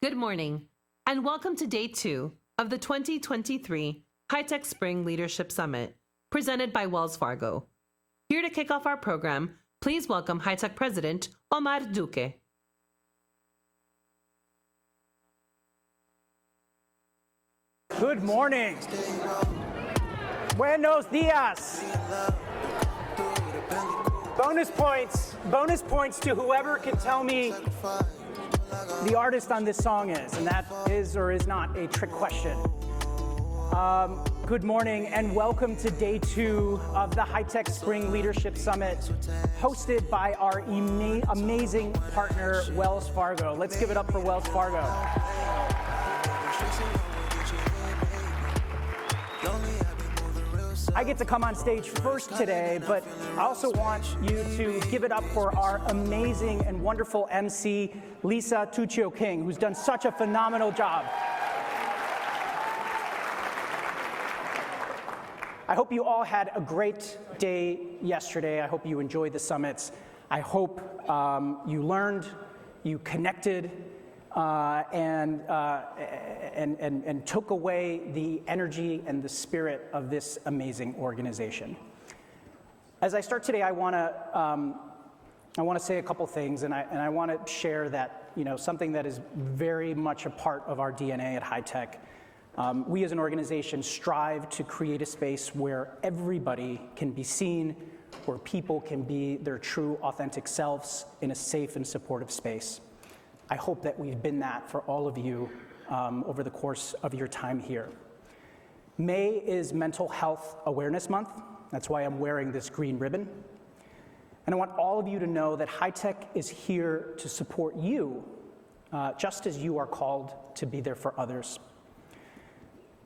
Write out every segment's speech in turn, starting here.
Good morning, and welcome to Day 2 of the 2023 High-Tech Spring Leadership Summit, presented by Wells Fargo. Here to kick off our program, please welcome High-Tech President Omar Duque. Good morning. Buenos dias. Bonus points to whoever can tell me the artist on this song is, and that is or is not a trick question. Good morning and welcome to Day 2 of the High-Tech Spring Leadership Summit, hosted by our amazing partner, Wells Fargo. Let's give it up for Wells Fargo. I get to come on stage first today, but I also want you to give it up for our amazing and wonderful MC, Lisa Tuccio King, who's done such a phenomenal job. I hope you all had a great day yesterday. I hope you enjoyed the summits. I hope you learned, you connected, and took away the energy and the spirit of this amazing organization. As I start today, I want to say a couple things, and I want to share that something that is very much a part of our DNA at High-Tech. We as an organization strive to create a space where everybody can be seen, where people can be their true, authentic selves in a safe and supportive space. I hope that we've been that for all of you over the course of your time here. May is Mental Health Awareness Month. That's why I'm wearing this green ribbon. And I want all of you to know that High-Tech is here to support you, just as you are called to be there for others.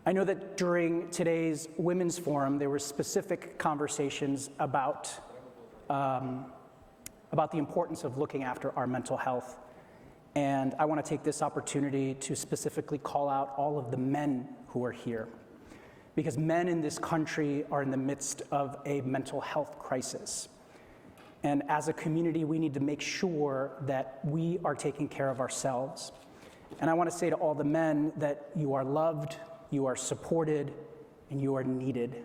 I know that during today's Women's Forum, there were specific conversations about the importance of looking after our mental health. And I want to take this opportunity to specifically call out all of the men who are here, because men in this country are in the midst of a mental health crisis. And as a community, we need to make sure that we are taking care of ourselves. And I want to say to all the men that you are loved, you are supported, and you are needed.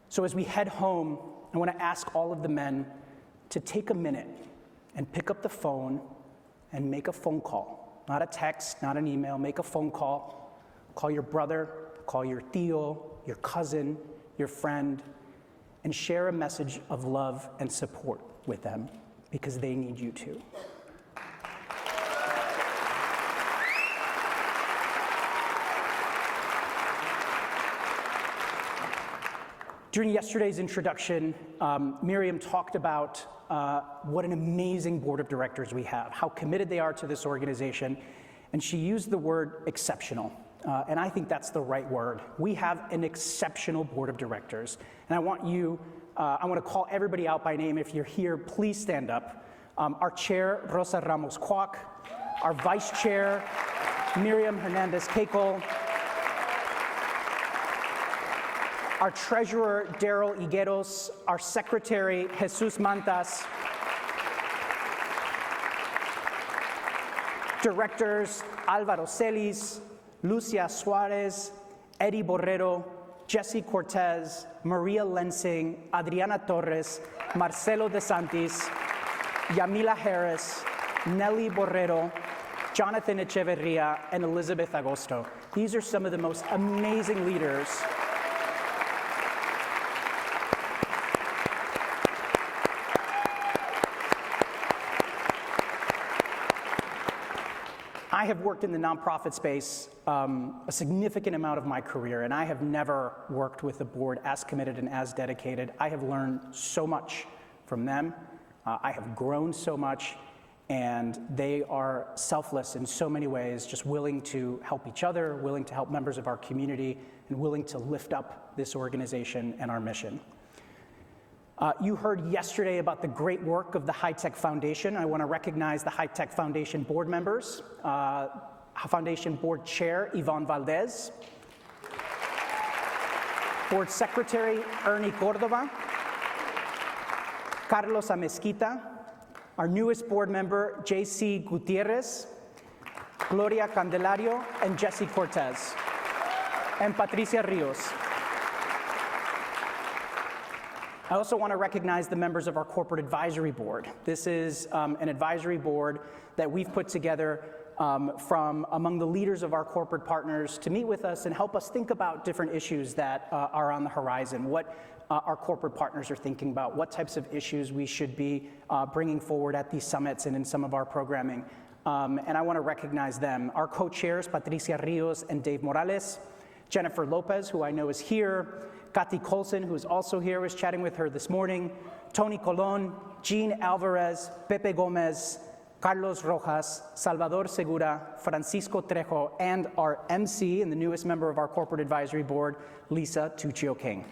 So as we head home, I want to ask all of the men to take a minute and pick up the phone and make a phone call. Not a text, not an email, make a phone call. Call your brother, call your tío, your cousin, your friend, and share a message of love and support with them, because they need you too. During yesterday's introduction, Miriam talked about what an amazing board of directors we have, how committed they are to this organization, and she used the word exceptional, and I think that's the right word. We have an exceptional board of directors, and I want to call everybody out by name. If you're here, please stand up. Our chair, Rosa Ramos Kwok, our vice chair, Miriam Hernandez Keiko, our treasurer, Daryl Higueros, our secretary, Jesus Mantas, directors, Alvaro Celis, Lucia Suarez, Eddie Borrero, Jesse Cortez, Maria Lensing, Adriana Torres, Marcelo DeSantis, Yamila Harris, Nelly Borrero, Jonathan Echeverria, and Elizabeth Agosto. These are some of the most amazing leaders I have worked in the nonprofit space a significant amount of my career, and I have never worked with a board as committed and as dedicated. I have learned so much from them. I have grown so much, and they are selfless in so many ways, just willing to help each other, willing to help members of our community, and willing to lift up this organization and our mission. You heard yesterday about the great work of the High-Tech Foundation. I want to recognize the High-Tech Foundation board members. Foundation Board Chair, Yvonne Valdez. Board Secretary, Ernie Cordova. Carlos Amezquita. Our newest board member, J.C. Gutierrez. Gloria Candelario, and Jesse Cortez, and Patricia Rios. I also want to recognize the members of our corporate advisory board. This is an advisory board that we've put together from among the leaders of our corporate partners to meet with us and help us think about different issues that are on the horizon, what our corporate partners are thinking about, what types of issues we should be bringing forward at these summits and in some of our programming. And I want to recognize them. Our co-chairs, Patricia Rios and Dave Morales, Jennifer Lopez, who I know is here, Kathy Colson, who is also here, was chatting with her this morning, Tony Colon, Jean Alvarez, Pepe Gomez, Carlos Rojas, Salvador Segura, Francisco Trejo, and our MC and the newest member of our corporate advisory board, Lisa Tuccio King.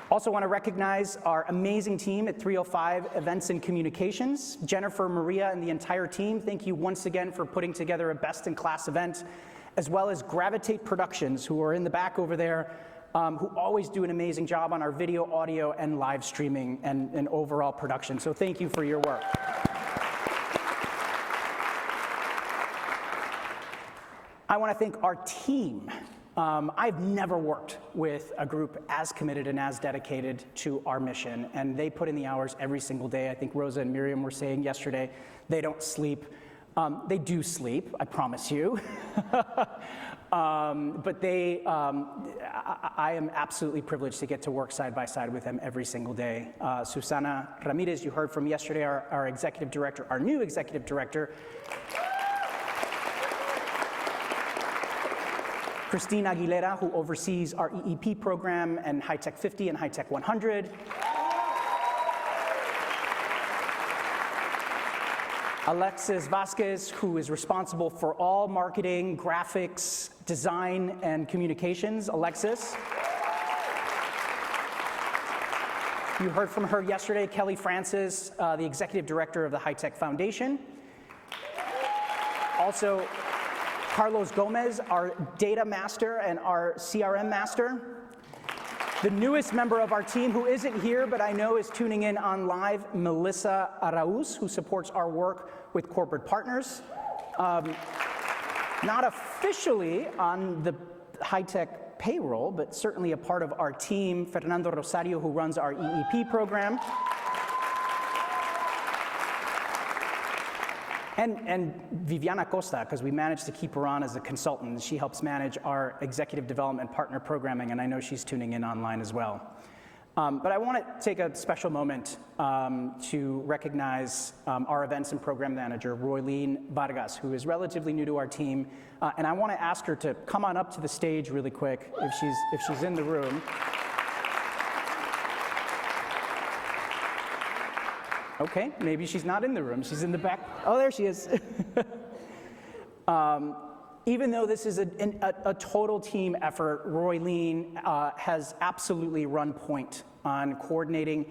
Also want to recognize our amazing team at 305 Events and Communications. Jennifer, Maria, and the entire team, thank you once again for putting together a best-in-class event, as well as Gravitate Productions, who are in the back over there, who always do an amazing job on our video, audio, and live streaming and overall production. So thank you for your work. I want to thank our team. I've never worked with a group as committed and as dedicated to our mission, and they put in the hours every single day. I think Rosa and Miriam were saying yesterday they don't sleep. They do sleep, I promise you. But I am absolutely privileged to get to work side by side with them every single day. Susana Ramirez, you heard from yesterday, our executive director, our new executive director. Christine Aguilera, who oversees our EEP program and High Tech 50 and High Tech 100. Alexis Vasquez, who is responsible for all marketing, graphics, design, and communications. Alexis. You heard from her yesterday. Kelly Francis, the executive director of the High Tech Foundation. Also, Carlos Gomez, our data master and our CRM master. The newest member of our team, who isn't here but I know is tuning in on live, Melissa Arauz, who supports our work with corporate partners. Not officially on the high-tech payroll, but certainly a part of our team, Fernando Rosario, who runs our EEP program. And Viviana Costa, because we managed to keep her on as a consultant. She helps manage our executive development partner programming, and I know she's tuning in online as well. But I want to take a special moment to recognize our events and program manager, Roylene Vargas, who is relatively new to our team. And I want to ask her to come on up to the stage really quick if she's in the room. Okay, maybe she's not in the room. She's in the back. Oh, there she is. Even though this is a total team effort, Roylene has absolutely run point on coordinating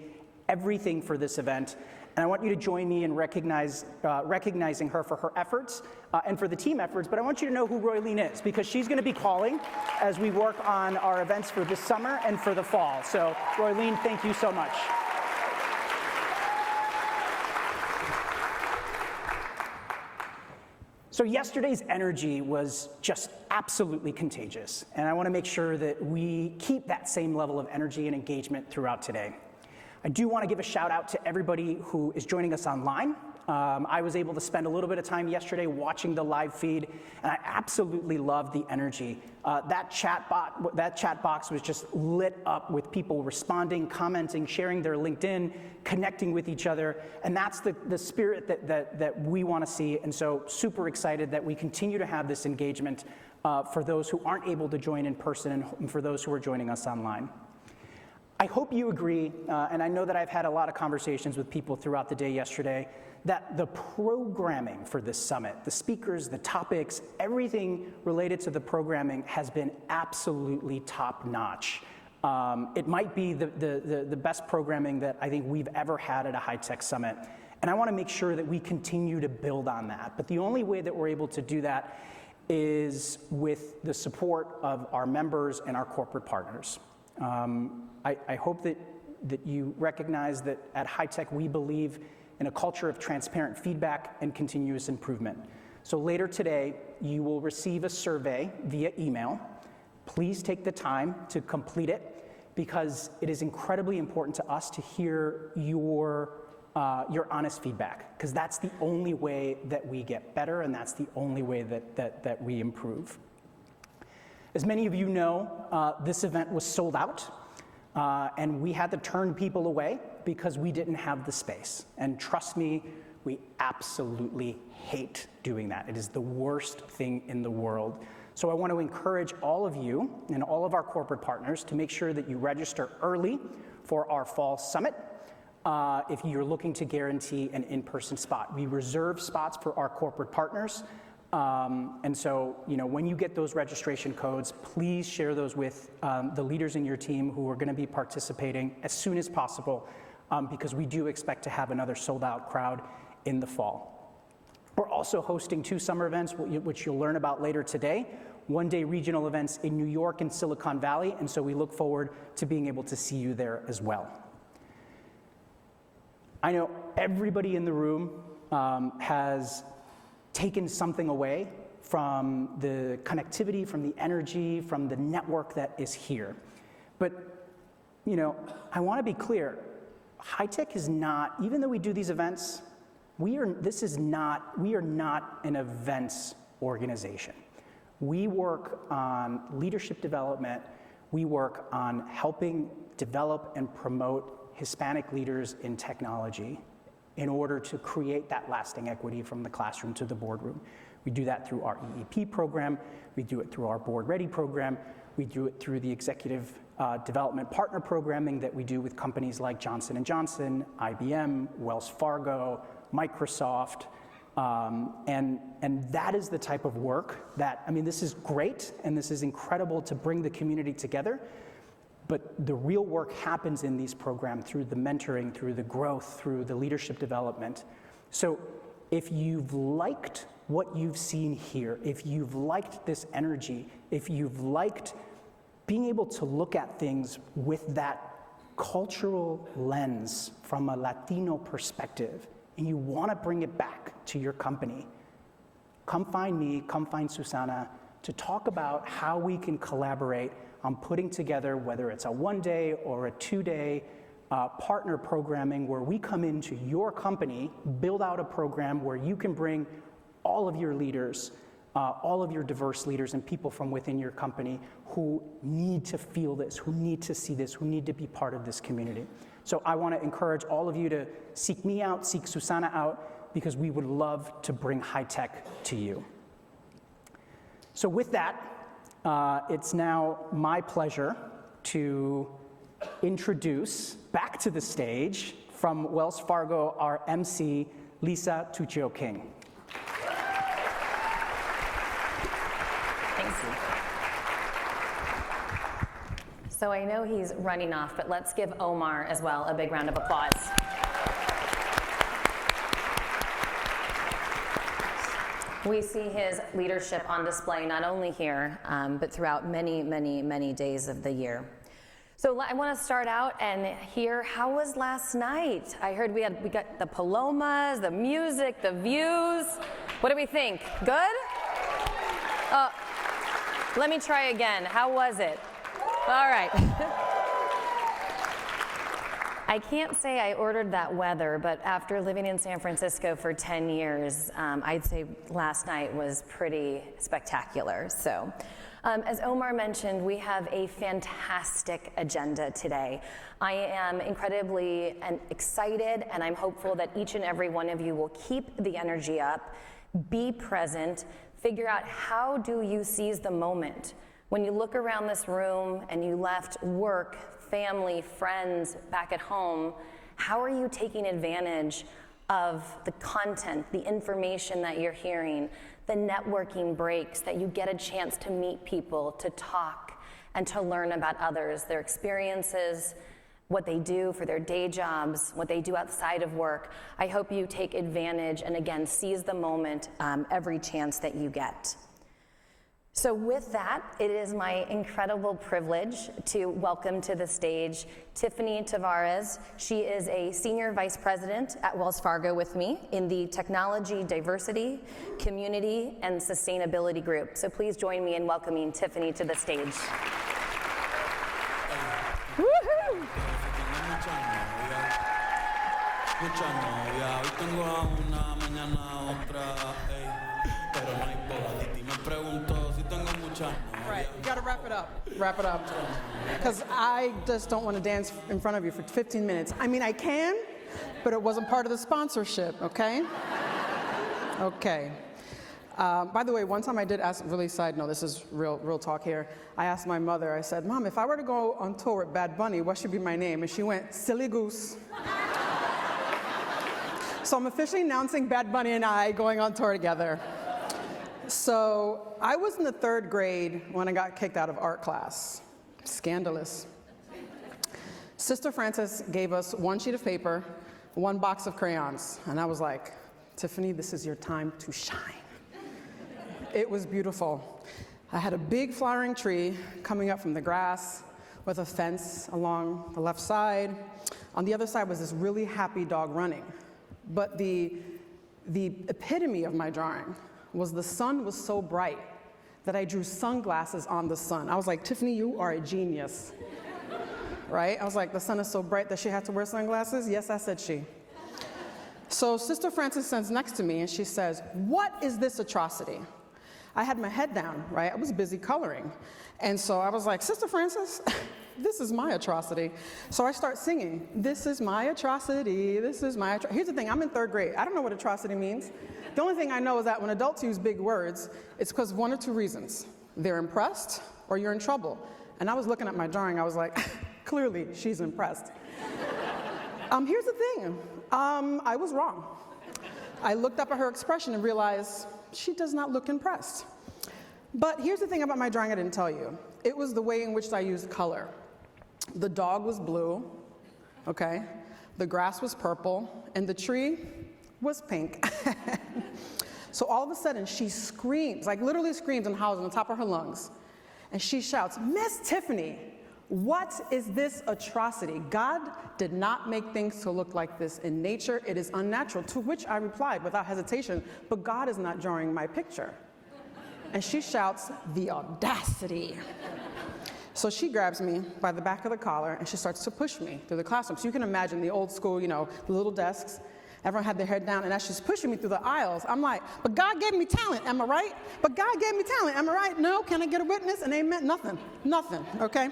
everything for this event. And I want you to join me in recognizing her for her efforts and for the team efforts. But I want you to know who Roylene is, because she's going to be calling as we work on our events for this summer and for the fall. So, Roylene, thank you so much. So yesterday's energy was just absolutely contagious, and I want to make sure that we keep that same level of energy and engagement throughout today. I do want to give a shout out to everybody who is joining us online. I was able to spend a little bit of time yesterday watching the live feed, and I absolutely loved the energy. That chat box was just lit up with people responding, commenting, sharing their LinkedIn, connecting with each other, and that's the spirit that we want to see. And so super excited that we continue to have this engagement for those who aren't able to join in person and for those who are joining us online. I hope you agree, and I know that I've had a lot of conversations with people throughout the day yesterday, that the programming for this summit, the speakers, the topics, everything related to the programming has been absolutely top-notch. It might be the best programming that I think we've ever had at a high-tech summit, and I want to make sure that we continue to build on that. But the only way that we're able to do that is with the support of our members and our corporate partners. I hope that that you recognize that at HiTech we believe in a culture of transparent feedback and continuous improvement. So later today, you will receive a survey via email. Please take the time to complete it because it is incredibly important to us to hear your honest feedback, because that's the only way that we get better and that's the only way that we improve. As many of you know, this event was sold out, and we had to turn people away because we didn't have the space. And trust me, we absolutely hate doing that. It is the worst thing in the world. So I want to encourage all of you and all of our corporate partners to make sure that you register early for our fall summit if you're looking to guarantee an in-person spot. We reserve spots for our corporate partners. And so, when you get those registration codes, please share those with the leaders in your team who are going to be participating as soon as possible, because we do expect to have another sold-out crowd in the fall. We're also hosting 2 summer events, which you'll learn about later today, one-day regional events in New York and Silicon Valley, and so we look forward to being able to see you there as well. I know everybody in the room has taken something away from the connectivity, from the energy, from the network that is here. But, I want to be clear, HiTech is not, even though we do these events, we are not an events organization. We work on leadership development. We work on helping develop and promote Hispanic leaders in technology in order to create that lasting equity from the classroom to the boardroom. We do that through our EEP program. We do it through our Board Ready program. We do it through the executive development partner programming that we do with companies like Johnson & Johnson, IBM, Wells Fargo, Microsoft, and that is the type of work that, this is great and this is incredible to bring the community together, but the real work happens in these programs through the mentoring, through the growth, through the leadership development. So if you've liked what you've seen here, if you've liked this energy, if you've liked being able to look at things with that cultural lens from a Latino perspective, and you want to bring it back to your company, come find me, come find Susana to talk about how we can collaborate on putting together, whether it's a 1-day or a 2-day partner programming where we come into your company, build out a program where you can bring all of your leaders, all of your diverse leaders and people from within your company who need to feel this, who need to see this, who need to be part of this community. So I want to encourage all of you to seek me out, seek Susana out, because we would love to bring HiTech to you. So with that, it's now my pleasure to introduce back to the stage from Wells Fargo, our MC, Lisa Tuccio King. Thanks. So I know he's running off, but let's give Omar as well a big round of applause. We see his leadership on display not only here, but throughout many, many, many days of the year. So I want to start out and hear, how was last night? I heard we got the palomas, the music, the views. What do we think? Good? Let me try again. How was it? All right. I can't say I ordered that weather, but after living in San Francisco for 10 years, I'd say last night was pretty spectacular. So, as Omar mentioned, we have a fantastic agenda today. I am incredibly excited, and I'm hopeful that each and every one of you will keep the energy up, be present, figure out how do you seize the moment. When you look around this room and you left work, family, friends back at home, how are you taking advantage of the content, the information that you're hearing, the networking breaks that you get a chance to meet people, to talk, and to learn about others, their experiences, what they do for their day jobs, what they do outside of work. I hope you take advantage and again, seize the moment every chance that you get. So with that, it is my incredible privilege to welcome to the stage Tiffany Tavares. She is a Senior Vice President at Wells Fargo with me in the Technology, Diversity, Community, and Sustainability Group. So please join me in welcoming Tiffany to the stage. Woohoo! Mucha novia, hoy tengo a una, mañana otra, ey. Pero no hay boda, Titi me preguntó si tengo mucha novia. Right, you gotta wrap it up. Wrap it up. Because I just don't want to dance in front of you for 15 minutes. I mean, I can, but it wasn't part of the sponsorship, okay? Okay. By the way, one time I did ask, really side note, this is real talk here. I asked my mother, I said, Mom, if I were to go on tour with Bad Bunny, what should be my name? And she went, Silly Goose. So I'm officially announcing Bad Bunny and I going on tour together. So I was in the 3rd grade when I got kicked out of art class. Scandalous. Sister Frances gave us 1 sheet of paper, 1 box of crayons, and I was like, Tiffany, this is your time to shine. It was beautiful. I had a big flowering tree coming up from the grass with a fence along the left side. On the other side was this really happy dog running. But the epitome of my drawing was the sun was so bright that I drew sunglasses on the sun. I was like, Tiffany, you are a genius, right? I was like, the sun is so bright that she had to wear sunglasses? Yes, I said she. So Sister Frances stands next to me and she says, what is this atrocity? I had my head down, right? I was busy coloring. And so I was like, Sister Frances, this is my atrocity. So I start singing, this is my atrocity, this is my atrocity. Here's the thing, I'm in 3rd grade. I don't know what atrocity means. The only thing I know is that when adults use big words, it's because 1 or 2 reasons. They're impressed or you're in trouble. And I was looking at my drawing, I was like, clearly she's impressed. Here's the thing, I was wrong. I looked up at her expression and realized she does not look impressed. But here's the thing about my drawing I didn't tell you. It was the way in which I used color. The dog was blue, okay? The grass was purple, and the tree was pink. So all of a sudden, she screams, like literally screams and howls on the top of her lungs. And she shouts, Miss Tiffany, what is this atrocity? God did not make things to look like this in nature. It is unnatural. To which I replied without hesitation, but God is not drawing my picture. And she shouts, the audacity. So she grabs me by the back of the collar and she starts to push me through the classroom. So you can imagine the old school, the little desks. Everyone had their head down, and as she's pushing me through the aisles, I'm like, but God gave me talent, am I right? But God gave me talent, am I right? No, can I get a witness? An amen? Nothing, okay?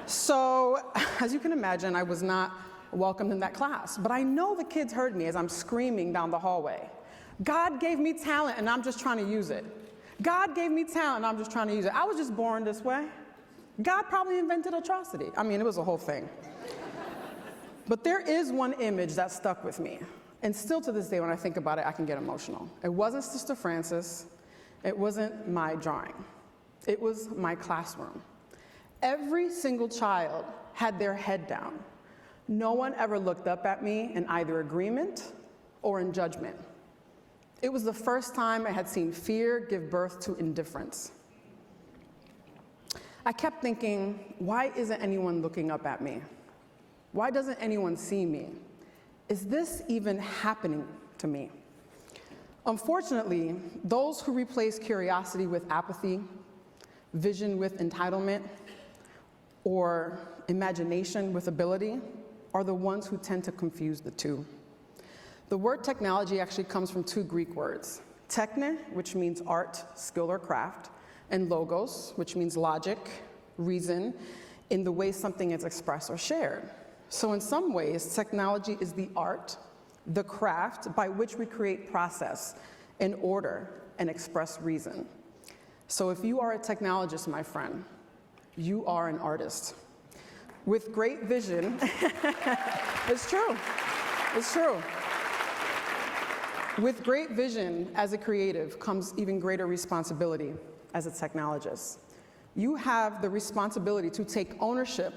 So, as you can imagine, I was not welcomed in that class. But I know the kids heard me as I'm screaming down the hallway. God gave me talent, and I'm just trying to use it. God gave me talent, and I'm just trying to use it. I was just born this way. God probably invented atrocity. I mean, it was a whole thing. But there is one image that stuck with me. And still to this day, when I think about it, I can get emotional. It wasn't Sister Frances. It wasn't my drawing. It was my classroom. Every single child had their head down. No one ever looked up at me in either agreement or in judgment. It was the first time I had seen fear give birth to indifference. I kept thinking, why isn't anyone looking up at me? Why doesn't anyone see me? Is this even happening to me? Unfortunately, those who replace curiosity with apathy, vision with entitlement, or imagination with ability are the ones who tend to confuse the two. The word technology actually comes from 2 Greek words, techne, which means art, skill, or craft, and logos, which means logic, reason, in the way something is expressed or shared. So in some ways, technology is the art, the craft by which we create process and order and express reason. So if you are a technologist, my friend, you are an artist. With great vision, it's true, it's true. With great vision as a creative comes even greater responsibility as a technologist. You have the responsibility to take ownership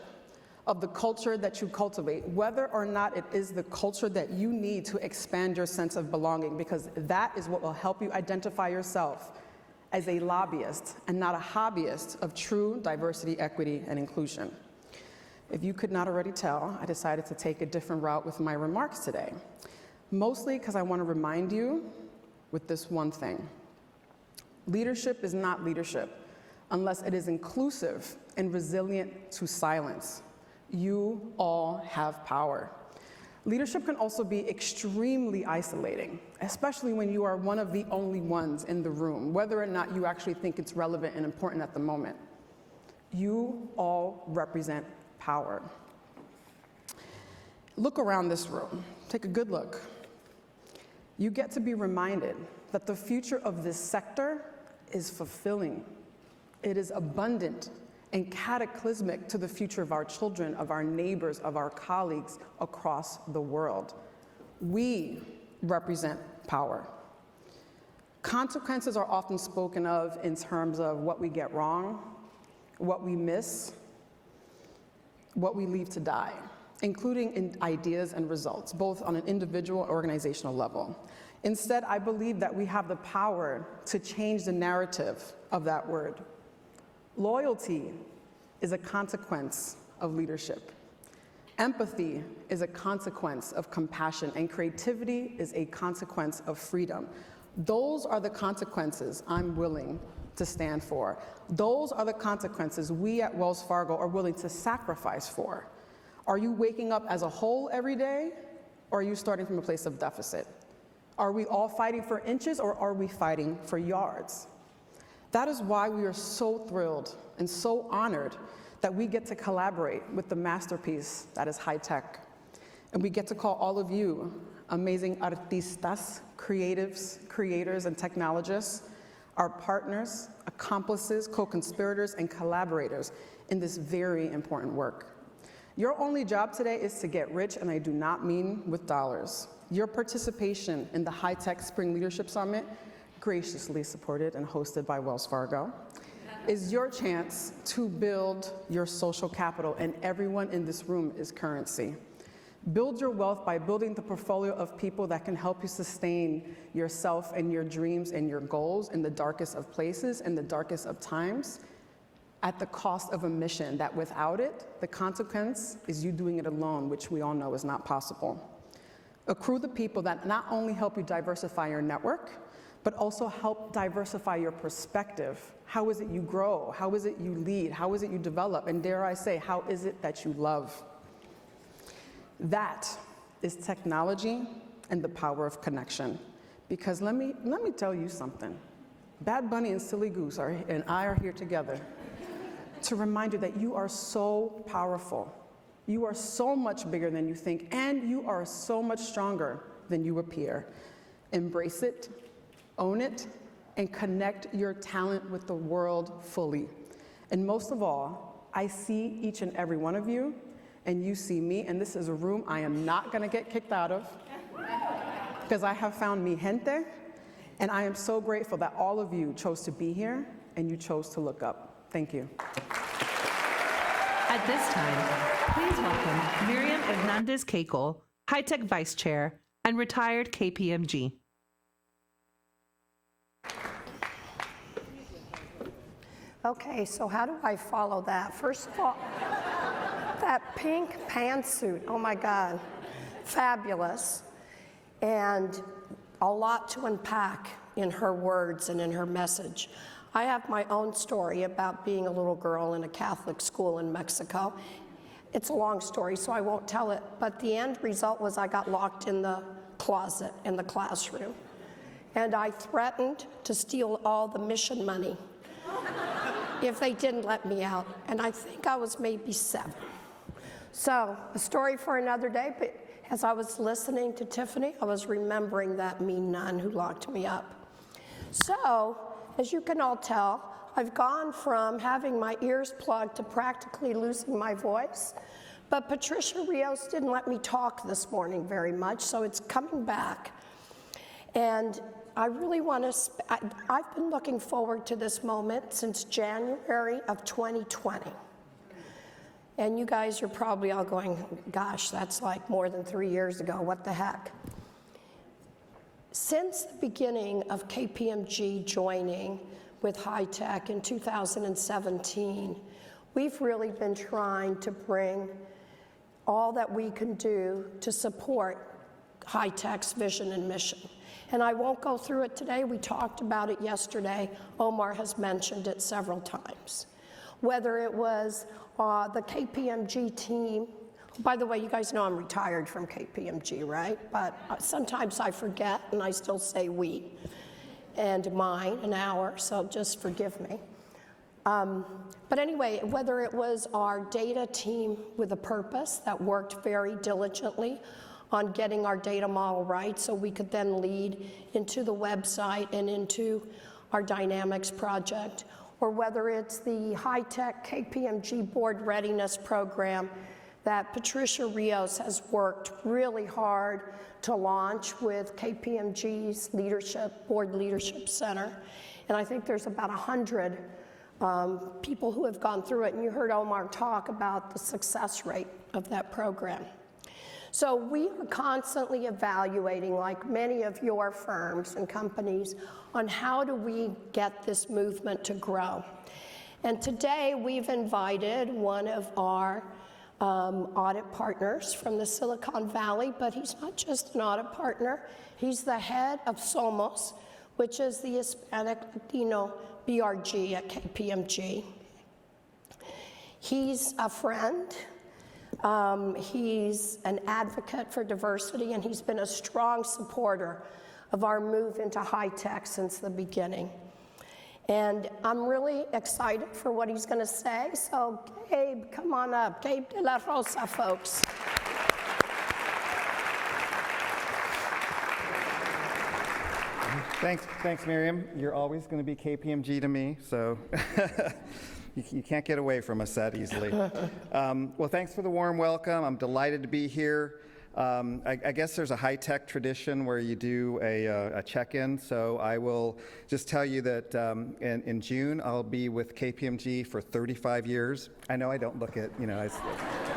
of the culture that you cultivate, whether or not it is the culture that you need to expand your sense of belonging, because that is what will help you identify yourself as a lobbyist and not a hobbyist of true diversity, equity, and inclusion. If you could not already tell, I decided to take a different route with my remarks today, mostly because I want to remind you with this one thing. Leadership is not leadership unless it is inclusive and resilient to silence. You all have power. Leadership can also be extremely isolating, especially when you are one of the only ones in the room, whether or not you actually think it's relevant and important at the moment. You all represent power. Look around this room. Take a good look. You get to be reminded that the future of this sector is fulfilling. It is abundant and cataclysmic to the future of our children, of our neighbors, of our colleagues across the world. We represent power. Consequences are often spoken of in terms of what we get wrong, what we miss, what we leave to die, including in ideas and results, both on an individual and organizational level. Instead, I believe that we have the power to change the narrative of that word. Loyalty is a consequence of leadership. Empathy is a consequence of compassion, and creativity is a consequence of freedom. Those are the consequences I'm willing to stand for. Those are the consequences we at Wells Fargo are willing to sacrifice for. Are you waking up as a whole every day, or are you starting from a place of deficit? Are we all fighting for inches, or are we fighting for yards? That is why we are so thrilled and so honored that we get to collaborate with the masterpiece that is high tech. And we get to call all of you amazing artistas, creatives, creators, and technologists, our partners, accomplices, co-conspirators, and collaborators in this very important work. Your only job today is to get rich, and I do not mean with dollars. Your participation in the High Tech Spring Leadership Summit, graciously supported and hosted by Wells Fargo, is your chance to build your social capital, and everyone in this room is currency. Build your wealth by building the portfolio of people that can help you sustain yourself and your dreams and your goals in the darkest of places, in the darkest of times, at the cost of a mission that without it, the consequence is you doing it alone, which we all know is not possible. Accrue the people that not only help you diversify your network, but also help diversify your perspective. How is it you grow? How is it you lead? How is it you develop? And dare I say, how is it that you love? That is technology and the power of connection. Because let me tell you something. Bad Bunny and Silly Goose and I are here together to remind you that you are so powerful. You are so much bigger than you think, and you are so much stronger than you appear. Embrace it, own it, and connect your talent with the world fully. And most of all, I see each and every one of you, and you see me, and this is a room I am not gonna get kicked out of, because I have found mi gente, and I am so grateful that all of you chose to be here, and you chose to look up. Thank you. At this time, please welcome Miriam Hernandez Keiko, High Tech Vice Chair and retired KPMG. Okay, so how do I follow that? First of all, that pink pantsuit, oh my God, fabulous. And a lot to unpack in her words and in her message. I have my own story about being a little girl in a Catholic school in Mexico. It's a long story, so I won't tell it, but the end result was I got locked in the closet in the classroom. And I threatened to steal all the mission money if they didn't let me out. And I think I was maybe 7. So, a story for another day, but as I was listening to Tiffany, I was remembering that mean nun who locked me up. So, as you can all tell, I've gone from having my ears plugged to practically losing my voice. But Patricia Rios didn't let me talk this morning very much, so it's coming back. And I really want to, I've been looking forward to this moment since January of 2020. And you guys are probably all going, gosh, that's like more than 3 years ago, what the heck? Since the beginning of KPMG joining with high tech in 2017, we've really been trying to bring all that we can do to support high tech's vision and mission. And I won't go through it today. We talked about it yesterday. Omar has mentioned it several times. Whether it was the KPMG team. By the way, you guys know I'm retired from KPMG, right? But sometimes I forget and I still say we and mine and our, so just forgive me. But anyway, whether it was our data team with a purpose that worked very diligently on getting our data model right so we could then lead into the website and into our Dynamics project, or whether it's the high-tech KPMG board readiness program that Patricia Rios has worked really hard to launch with KPMG's board leadership center. And I think there's about 100 people who have gone through it, and you heard Omar talk about the success rate of that program. So we are constantly evaluating, like many of your firms and companies, on how do we get this movement to grow. And today we've invited one of our audit partners from the Silicon Valley, but he's not just an audit partner, he's the head of Somos, which is the Hispanic Latino BRG at KPMG. He's a friend. He's an advocate for diversity, and he's been a strong supporter of our move into high tech since the beginning. And I'm really excited for what he's going to say. So, Gabe, come on up. Gabe de la Rosa, folks. Thanks, Miriam. You're always going to be KPMG to me, so you can't get away from us that easily. Well, thanks for the warm welcome. I'm delighted to be here. I guess there's a high-tech tradition where you do a check-in, so I will just tell you that in June I'll be with KPMG for 35 years. I know I don't look at,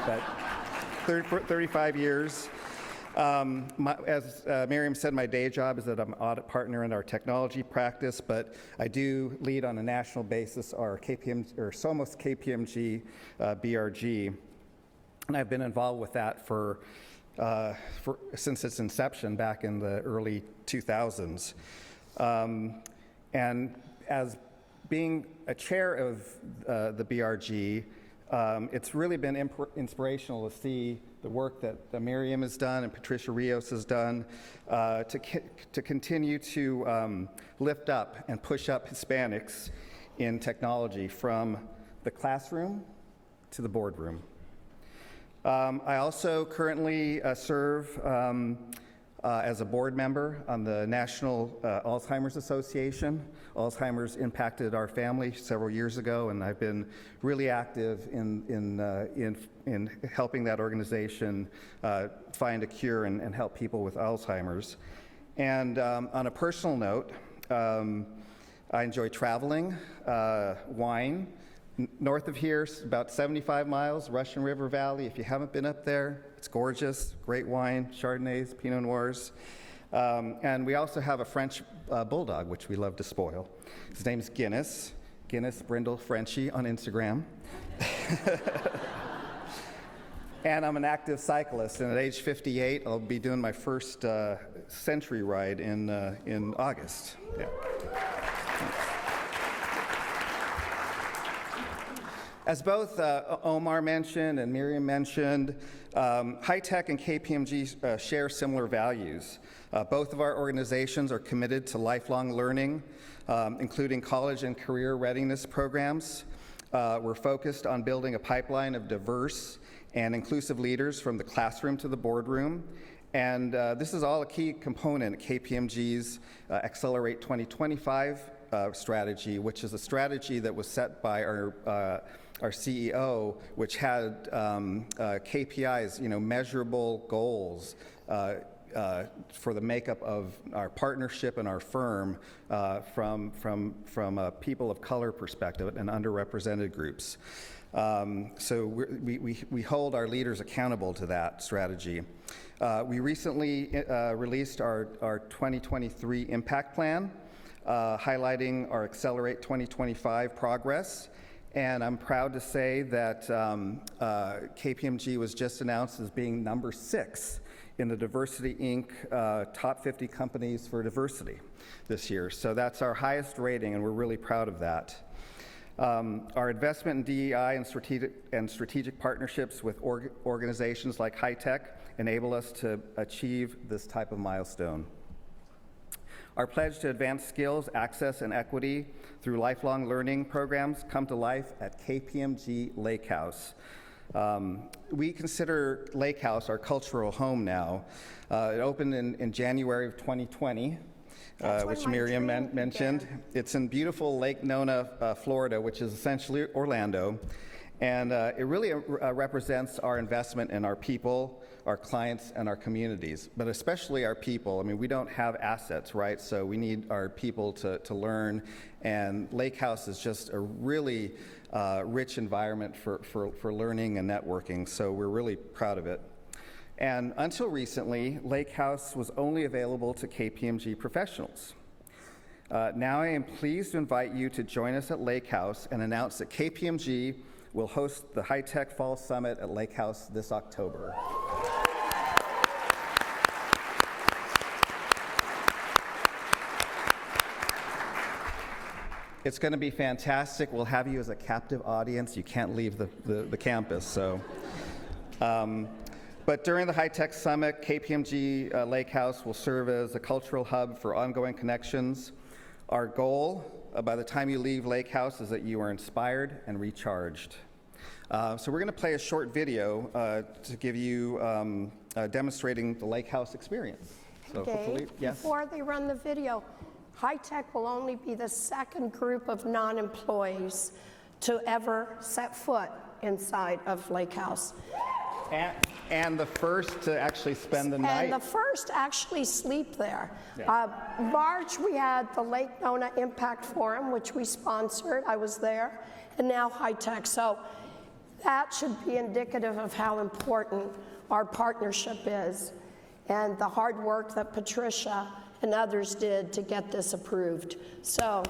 but 35 years. As Miriam said, my day job is that I'm an audit partner in our technology practice, but I do lead on a national basis our Somos KPMG BRG, and I've been involved with that since its inception back in the early 2000s. And as being a chair of the BRG, it's really been inspirational to see the work that Miriam has done and Patricia Rios has done to continue to lift up and push up Hispanics in technology from the classroom to the boardroom. I also currently serve as a board member on the National Alzheimer's Association. Alzheimer's impacted our family several years ago, and I've been really active in helping that organization find a cure and help people with Alzheimer's. And on a personal note, I enjoy traveling, wine. North of here, about 75 miles, Russian River Valley. If you haven't been up there, it's gorgeous. Great wine, Chardonnays, Pinot Noirs. And we also have a French bulldog, which we love to spoil. His name's Guinness. Guinness Brindle Frenchie on Instagram. And I'm an active cyclist, and at age 58, I'll be doing my first century ride in August. Yeah. As both Omar mentioned and Miriam mentioned, High Tech and KPMG share similar values. Both of our organizations are committed to lifelong learning, including college and career readiness programs. We're focused on building a pipeline of diverse and inclusive leaders from the classroom to the boardroom. And this is all a key component of KPMG's Accelerate 2025 strategy, which is a strategy that was set by our CEO, which had KPIs, measurable goals for the makeup of our partnership and our firm from a people of color perspective and underrepresented groups. So we hold our leaders accountable to that strategy. We recently released our 2023 impact plan. highlighting our Accelerate 2025 progress. And I'm proud to say that KPMG was just announced as being number 6 in the Diversity Inc. Top 50 Companies for Diversity this year. So that's our highest rating, and we're really proud of that. Our investment in DEI and strategic partnerships with organizations like HITECH enable us to achieve this type of milestone. Our pledge to advance skills, access, and equity through lifelong learning programs come to life at KPMG Lake House. We consider Lake House our cultural home now. It opened in January of 2020, which Miriam mentioned. It's in beautiful Lake Nona, Florida, which is essentially Orlando. And it really represents our investment in our people, our clients, and our communities, but especially our people. I mean, we don't have assets, right? So we need our people to learn. And Lake House is just a really rich environment for learning and networking. So we're really proud of it. And until recently, Lake House was only available to KPMG professionals. Now I am pleased to invite you to join us at Lake House and announce that KPMG will host the HITECH Fall Summit at Lake House this October. It's going to be fantastic. We'll have you as a captive audience. You can't leave the campus. So, but during the HITECH Summit, KPMG Lake House will serve as a cultural hub for ongoing connections. Our goal by the time you leave Lake House is that you are inspired and recharged. So we're going to play a short video to give you demonstrating the Lake House experience. So hopefully, yes. Before they run the video, HITECH will only be the second group of non-employees to ever set foot inside of Lake House. And the first to actually spend the night. And the first actually sleep there. Yeah. March, we had the Lake Nona Impact Forum, which we sponsored. I was there. And now HITECH. So that should be indicative of how important our partnership is and the hard work that Patricia and others did to get this approved. So